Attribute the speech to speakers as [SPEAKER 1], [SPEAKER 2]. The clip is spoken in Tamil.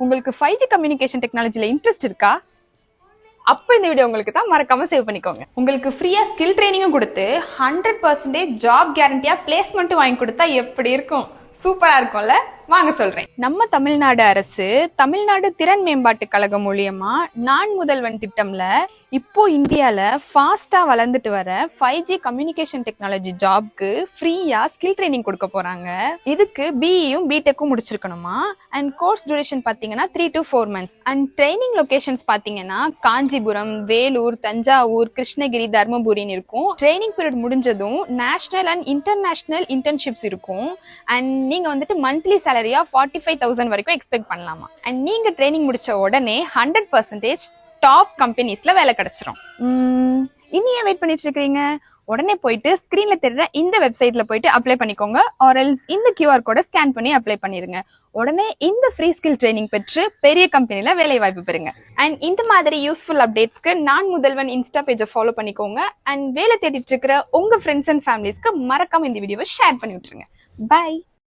[SPEAKER 1] உங்களுக்கு 5G கம்யூனிகேஷன் டெக்னாலஜில இன்ட்ரெஸ்ட் இருக்கா? அப்ப இந்த வீடியோ உங்களுக்கு தான், மறக்காம சேவ் பண்ணிக்கோங்க. உங்களுக்கு ஃப்ரீயா ஸ்கில் ட்ரைனிங்கும் கொடுத்து 100% ஜாப் கேரண்டியா பிளேஸ்மெண்ட் வாங்கி கொடுத்தா எப்படி இருக்கும்? சூப்பரா இருக்கும்ல? வாங்க சொல்றேன். நம்ம தமிழ்நாடு அரசு தமிழ்நாடு திறன் மேம்பாட்டு கழகம் மூலியமா நான் முதல்வன் திட்டம்ல இப்போ இந்தியால ஃபாஸ்டா வளர்ந்துட்டு வர 5G கம்யூனிகேஷன் டெக்னாலஜி ஜாப்க்கு ஃப்ரீயா ஸ்கில் ட்ரைனிங் கொடுக்க போறாங்க. இதுக்கு பிஇயும் பிடெக்கும் முடிச்சிருக்கணுமா. அண்ட் கோர்ஸ் டியூரேஷன் பாத்தீங்கன்னா 3 to 4 months. And training locations பாத்தீங்கன்னா காஞ்சிபுரம், வேலூர், தஞ்சாவூர், கிருஷ்ணகிரி, தர்மபுரின்னு இருக்கும். ட்ரைனிங் பீரியட் முடிஞ்சதும் நேஷனல் அண்ட் இன்டர்நேஷனல் இன்டர்ன்ஷிப்ஸ் இருக்கும். அண்ட் நீங்க வந்துட்டு மந்த்லி சேலரியா 45,000 வரைக்கும் எக்ஸ்பெக்ட் பண்ணலாமா. அண்ட் நீங்க ட்ரைனிங் முடிச்ச உடனே 100% டாப் கம்பெனிஸ்ல வேலை கிடைச்சிரும். இனி ஏன் வெயிட் பண்ணிட்டு இருக்கீங்க? உடனே போயிட்டு ஸ்கிரீன்ல தெரியுற இந்த வெப்சைட்ல போயிட்டு அப்ளை பண்ணிக்கோங்க. ஆர் எல்ஸ் இந்த QR கோட ஸ்கேன் பண்ணி அப்ளை பண்ணிருங்க. உடனே இந்த ஃப்ரீ ஸ்கில் ட்ரைனிங் பெற்று பெரிய கம்பெனில வேலை வாய்ப்பு பெறுங்க. அண்ட் இந்த மாதிரி யூஸ்ஃபுல் அப்டேட்ஸ்க்கு நான் முதல்வன் இன்ஸ்டா பேஜை ஃபாலோ பண்ணிக்கோங்க. அண்ட் வேலை தேடிட்டு இருக்கிற உங்க ஃப்ரெண்ட்ஸ் அண்ட் ஃபேமிலிஸ்க்கு மறக்காம இந்த வீடியோவை ஷேர் பண்ணி விட்டுருங்க. பை.